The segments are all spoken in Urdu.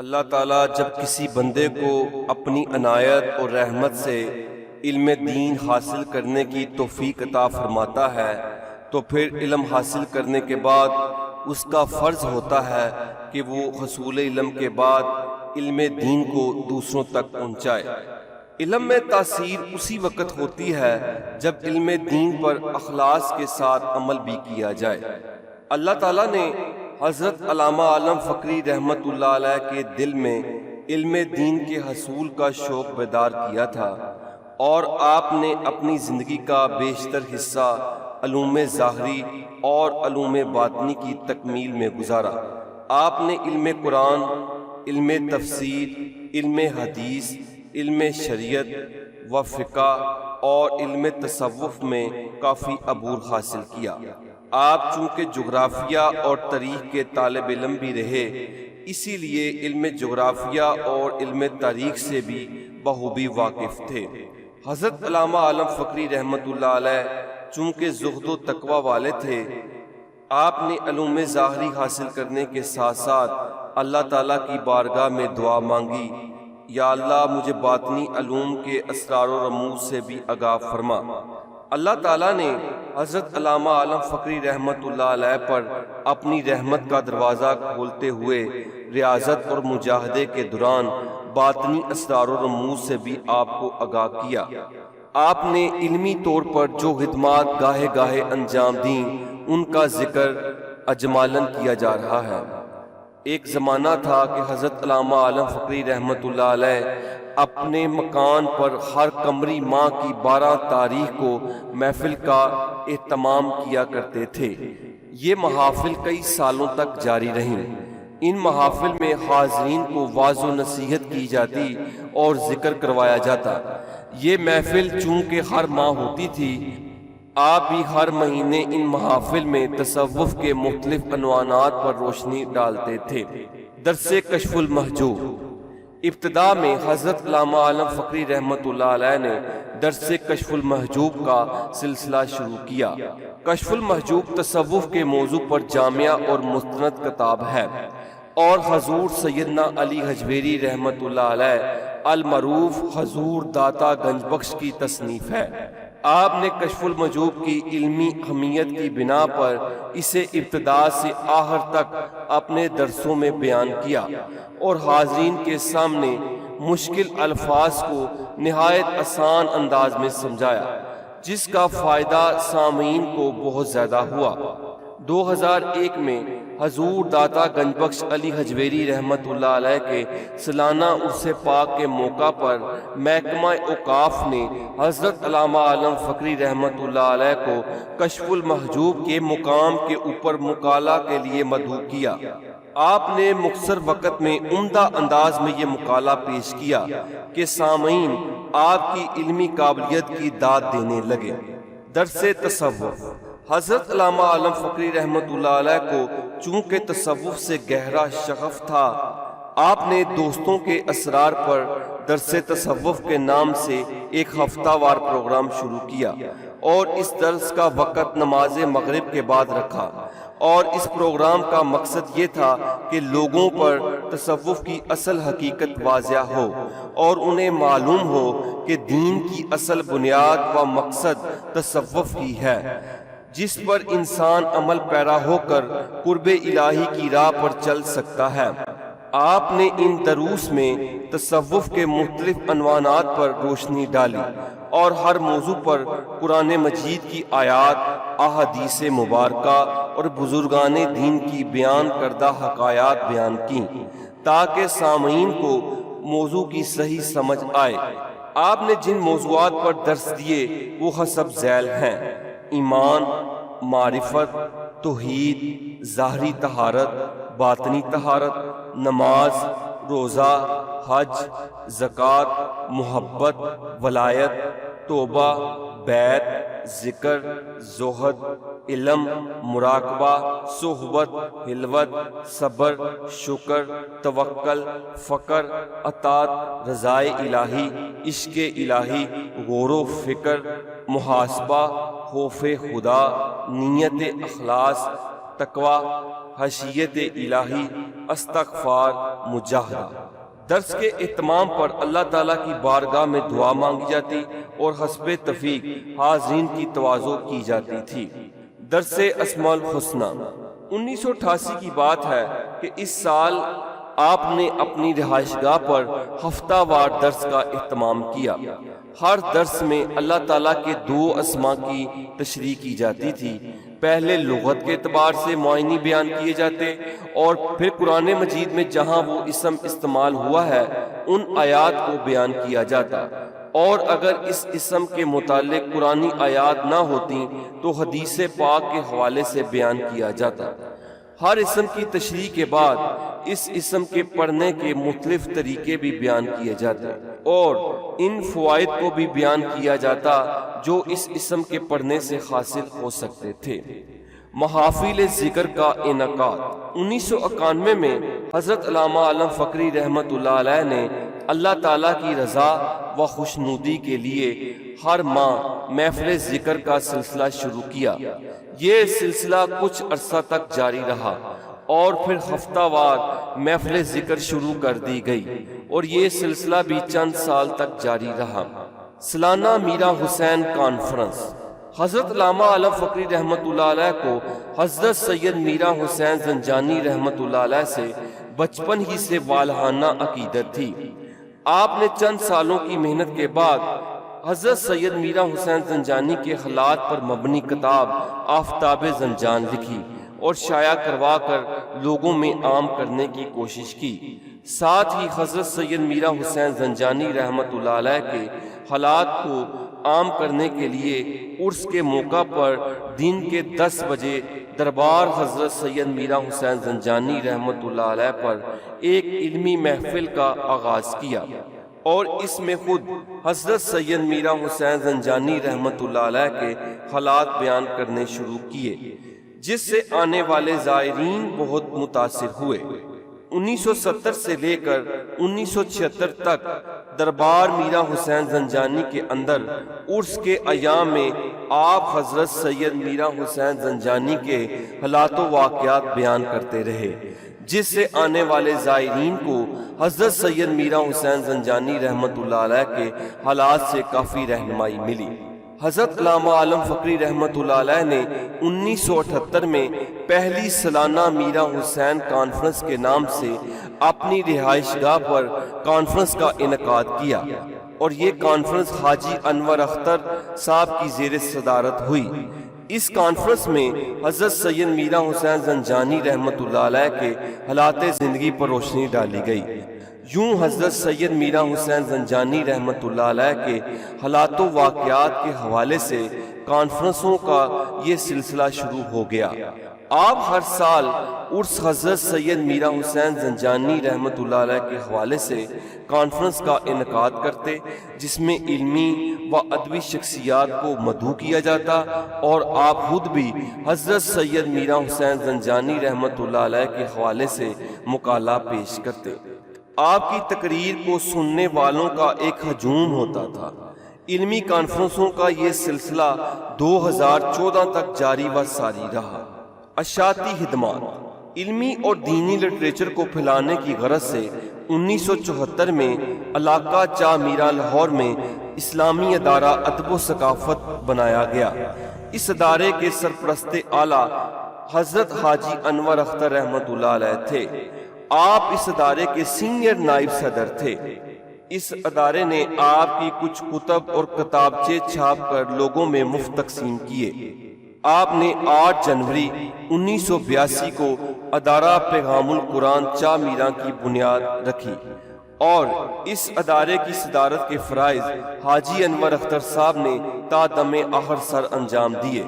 اللہ تعالیٰ جب کسی بندے کو اپنی عنایت اور رحمت سے علم دین حاصل کرنے کی توفیق عطا فرماتا ہے تو پھر علم حاصل کرنے کے بعد اس کا فرض ہوتا ہے کہ وہ حصول علم کے بعد علم دین کو دوسروں تک پہنچائے۔ علم میں تاثیر اسی وقت ہوتی ہے جب علم دین پر اخلاص کے ساتھ عمل بھی کیا جائے۔ اللہ تعالیٰ نے حضرت علامہ عالم فقری رحمت اللہ علیہ کے دل میں علم دین کے حصول کا شوق بیدار کیا تھا، اور آپ نے اپنی زندگی کا بیشتر حصہ علوم ظاہری اور علوم باطنی کی تکمیل میں گزارا۔ آپ نے علم قرآن، علم تفسیر، علم حدیث، علم شریعت و فقہ اور علم تصوف میں کافی عبور حاصل کیا۔ آپ چونکہ جغرافیہ اور تاریخ کے طالب علم بھی رہے، اسی لیے علم جغرافیہ اور علم تاریخ سے بھی بخوبی واقف تھے۔ حضرت علامہ عالم فقری رحمت اللہ علیہ چونکہ زہد و تقوی والے تھے، آپ نے علوم ظاہری حاصل کرنے کے ساتھ ساتھ اللہ تعالیٰ کی بارگاہ میں دعا مانگی، یا اللہ مجھے باطنی علوم کے اسرار و رموز سے بھی آگاہ فرما۔ اللہ تعالیٰ نے حضرت علامہ عالم فقری رحمت اللہ علیہ پر اپنی رحمت کا دروازہ کھولتے ہوئے ریاضت اور مجاہدے کے دوران باطنی اسرار و رموز سے بھی آپ کو آگاہ کیا۔ آپ نے علمی طور پر جو خدمات گاہے گاہے انجام دیں، ان کا ذکر اجمالاً کیا جا رہا ہے۔ ایک زمانہ تھا کہ حضرت علامہ عالم فقری رحمت اللہ علیہ اپنے مکان پر ہر قمری ماہ کی 12 تاریخ کو محفل کا اہتمام کیا کرتے تھے۔ یہ محافل کئی سالوں تک جاری رہیں۔ ان محافل میں حاضرین کو وعظ و نصیحت کی جاتی اور ذکر کروایا جاتا۔ یہ محفل چونکہ ہر ماہ ہوتی تھی، آپ بھی ہر مہینے ان محافل میں تصوف کے مختلف عنوانات پر روشنی ڈالتے تھے۔ درس کشف المحجوب۔ ابتدا میں حضرت علامہ عالم فقری رحمت اللہ علیہ نے درس کشف المحجوب کا سلسلہ شروع کیا۔ کشف المحجوب تصوف کے موضوع پر جامع اور مستند کتاب ہے، اور حضور سیدنا علی حجویری رحمت اللہ علیہ المعروف حضور داتا گنج بخش کی تصنیف ہے۔ آپ نے کشف المحجوب کی علمی اہمیت کی بنا پر اسے ابتدا سے آخر تک اپنے درسوں میں بیان کیا، اور حاضرین کے سامنے مشکل الفاظ کو نہایت آسان انداز میں سمجھایا، جس کا فائدہ سامعین کو بہت زیادہ ہوا۔ 2001 میں حضور داتا گنج بخش علی حجویری رحمت اللہ علیہ کے سالانہ عرس پاک کے موقع پر محکمہ اوقاف نے حضرت علامہ عالم فقری رحمت اللہ علیہ کو کشف المحجوب کے مقام کے اوپر مقالہ کے لیے مدعو کیا۔ آپ نے مختصر وقت میں عمدہ انداز میں یہ مقالہ پیش کیا کہ سامعین آپ کی علمی قابلیت کی داد دینے لگے۔ درس تصوف۔ حضرت علامہ عالم فقری رحمت اللہ علیہ کو چونکہ تصوف سے گہرا شغف تھا، آپ نے دوستوں کے اسرار پر درس تصوف کے نام سے ایک ہفتہ وار پروگرام شروع کیا، اور اس درس کا وقت نماز مغرب کے بعد رکھا، اور اس پروگرام کا مقصد یہ تھا کہ لوگوں پر تصوف کی اصل حقیقت واضح ہو، اور انہیں معلوم ہو کہ دین کی اصل بنیاد و مقصد تصوف ہی ہے، جس پر انسان عمل پیرا ہو کر قرب الہی کی راہ پر چل سکتا ہے۔ آپ نے ان دروس میں تصوف کے مختلف عنوانات پر روشنی ڈالی، اور ہر موضوع پر قرآن مجید کی آیات، احادیث مبارکہ اور بزرگان دین کی بیان کردہ حکایات بیان کیں، تاکہ سامعین کو موضوع کی صحیح سمجھ آئے۔ آپ نے جن موضوعات پر درس دیے وہ حسب ذیل ہیں: ایمان، معرفت، توحید، ظاہری طہارت، باطنی طہارت، نماز، روزہ، حج، زکوٰۃ، محبت، ولایت، توبہ، بیعت، ذکر، زہد، علم، مراقبہ، صحبت، خلوت، صبر، شکر، توکل، فقر، اطاعت، رضائے الہی، عشق الہی، غور و فکر، محاسبہ، خوف خدا، نیت اخلاص، تقوی، حشیت الہی، استغفار، مجاہدہ۔ درس کے اہتمام پر اللہ تعالیٰ کی بارگاہ میں دعا مانگی جاتی اور حسب توفیق حاضرین کی تواضع کی جاتی تھی۔ درس اسماء الحسنی 1988 کی بات ہے کہ اس سال آپ نے اپنی رہائش گاہ پر ہفتہ وار درس کا اہتمام کیا۔ ہر درس میں اللہ تعالیٰ کے 2 اسماء کی تشریح کی جاتی تھی۔ پہلے لغت کے اعتبار سے معانی بیان کیے جاتے اور پھر قرآن مجید میں جہاں وہ اسم استعمال ہوا ہے ان آیات کو بیان کیا جاتا، اور اگر اس اسم کے متعلق قرآنی آیات نہ ہوتی تو حدیث پاک کے حوالے سے بیان کیا جاتا۔ ہر اسم کی تشریح کے بعد اس اسم کے پڑھنے کے مختلف طریقے بھی بیان کیے جاتے اور ان فوائد کو بھی بیان کیا جاتا جو اس اسم کے پڑھنے سے حاصل ہو سکتے تھے۔ محافل ذکر کا انعقاد 1991 میں حضرت علامہ علم فقری رحمۃ اللہ علیہ نے اللہ تعالیٰ کی رضا و خوشنودی کے لیے ہر ماہ محفل ذکر کا سلسلہ شروع کیا۔ یہ سلسلہ کچھ عرصہ تک جاری رہا اور پھر ہفتہ وار محفل ذکر شروع کر دی گئی اور یہ سلسلہ بھی چند سال تک جاری رہا۔ سالانہ میرا حسین کانفرنس حضرت علامہ علم فقری رحمۃ اللہ علیہ کو حضرت سید میرا حسین زنجانی رحمۃ اللہ علیہ سے بچپن ہی سے والہانہ عقیدت تھی۔ آپ نے چند سالوں کی محنت کے بعد حضرت سید میرا حسین زنجانی کے حالات پر مبنی کتاب آفتاب زنجان لکھی اور شائع کروا کر لوگوں میں عام کرنے کی کوشش کی۔ ساتھ ہی حضرت سید میرا حسین زنجانی رحمۃ اللہ علیہ کے حالات کو عام کرنے کے لیے عرس کے موقع پر دن کے 10 بجے دربار حضرت سید میرا حسین زنجانی رحمۃ اللہ علیہ پر ایک علمی محفل کا آغاز کیا اور اس میں خود حضرت سید میرا حسین زنجانی رحمۃ اللہ علیہ کے حالات بیان کرنے شروع کیے، جس سے آنے والے زائرین بہت متاثر ہوئے۔ 1970 سے لے کر 1976 تک دربار میرا حسین زنجانی کے اندر عرس کے ایام میں آپ حضرت سید میرا حسین زنجانی کے حالات و واقعات بیان کرتے رہے، جس سے آنے والے زائرین کو حضرت سید میرا حسین زنجانی رحمۃ اللہ علیہ کے حالات سے کافی رہنمائی ملی۔ حضرت علامہ علم فقری رحمۃ اللہ علیہ نے 1978 میں پہلی سالانہ میرا حسین کانفرنس کے نام سے اپنی رہائش گاہ پر کانفرنس کا انعقاد کیا اور یہ کانفرنس حاجی انور اختر صاحب کی زیر صدارت ہوئی۔ اس کانفرنس میں حضرت سید میرا حسین زنجانی رحمۃ اللہ علیہ کے حالات زندگی پر روشنی ڈالی گئی۔ یوں حضرت سید میرا حسین زنجانی رحمۃ اللہ علیہ کے حالات و واقعات کے حوالے سے کانفرنسوں کا یہ سلسلہ شروع ہو گیا۔ آپ ہر سال عرس حضرت سید میرا حسین زنجانی رحمۃ اللہ علیہ کے حوالے سے کانفرنس کا انعقاد کرتے، جس میں علمی و ادبی شخصیات کو مدعو کیا جاتا اور آپ خود بھی حضرت سید میرا حسین زنجانی رحمۃ اللہ علیہ کے حوالے سے مقالہ پیش کرتے۔ آپ کی تقریر کو سننے والوں کا ایک ہجوم ہوتا تھا۔ علمی کانفرنسوں کا یہ سلسلہ 2014 تک جاری و ساری رہا۔ اشاعتی خدمات علمی اور دینی لٹریچر کو پھیلانے کی غرض سے 1974 میں علاقہ چا میرا لاہور میں اسلامی ادارہ ادب و ثقافت بنایا گیا۔ اس ادارے کے سرپرست اعلیٰ حضرت حاجی انور اختر رحمۃ اللہ علیہ تھے۔ آپ اس ادارے کے سینئر نائب صدر تھے۔ اس ادارے نے آپ کی کچھ کتب اور کتابچے چھاپ کر لوگوں میں مفت تقسیم کیے۔ آپ نے 8 جنوری 1982 کو ادارہ پیغام القرآن چا میرا کی بنیاد رکھی اور اس ادارے کی صدارت کے فرائض حاجی انور اختر صاحب نے تا دم آخر سر انجام دیے۔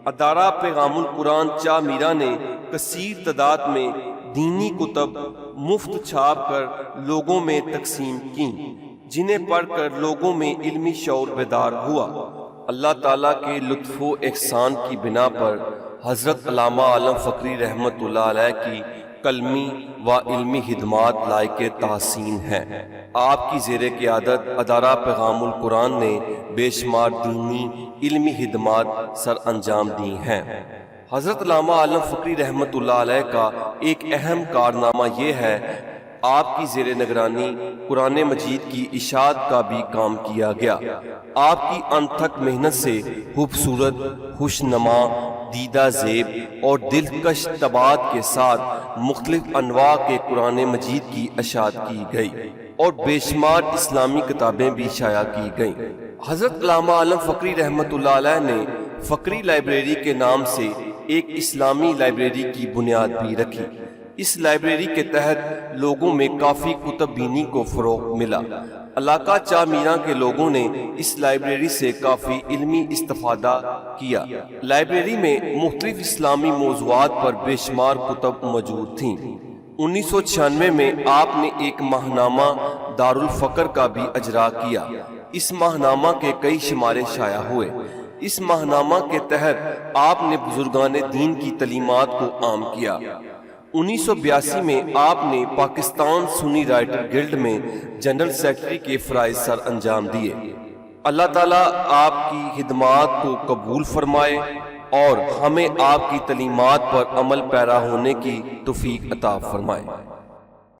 ادارہ پیغام القرآن چا میرا نے کثیر تعداد میں دینی کتب مفت چھاپ کر لوگوں میں تقسیم کیں، جنہیں پڑھ کر لوگوں میں علمی شعور بیدار ہوا۔ اللہ تعالیٰ کے لطف و احسان کی بنا پر حضرت علامہ علم فقری رحمۃ اللہ علیہ کی قلمی و علمی خدمات لائق تحسین ہیں۔ آپ کی زیر قیادت ادارہ پیغام القرآن نے بے شمار دینی علمی خدمات سر انجام دی ہیں۔ حضرت علامہ عالم فقری رحمۃ اللہ علیہ کا ایک اہم کارنامہ یہ ہے آپ کی زیر نگرانی قرآن مجید کی اشاعت کا بھی کام کیا گیا۔ آپ کی انتھک محنت سے خوبصورت، خوشنما، دیدہ زیب اور دلکش طباعت کے ساتھ مختلف انواع کے قرآن مجید کی اشاعت کی گئی اور بے شمار اسلامی کتابیں بھی شائع کی گئیں۔ حضرت علامہ عالم فقری رحمۃ اللہ علیہ نے فقری لائبریری کے نام سے ایک اسلامی لائبریری کی بنیاد بھی رکھی۔ اس لائبریری کے تحت لوگوں میں کافی کتب بینی کو فروغ ملا۔ علاقہ چاہ میران کے لوگوں نے اس لائبریری سے کافی علمی استفادہ کیا۔ لائبریری میں مختلف اسلامی موضوعات پر بے شمار کتب موجود تھیں۔ 1996 میں آپ نے ایک ماہنامہ دارالفقر کا بھی اجرا کیا۔ اس ماہنامہ کے کئی شمارے شائع ہوئے۔ اس ماہنامہ کے تحت آپ نے بزرگان دین کی تعلیمات کو عام کیا۔ 1982 میں آپ نے پاکستان سنی رائٹر گلڈ میں جنرل سیکرٹری کے فرائض سر انجام دیے۔ اللہ تعالیٰ آپ کی خدمات کو قبول فرمائے اور ہمیں آپ کی تعلیمات پر عمل پیرا ہونے کی توفیق عطا فرمائے۔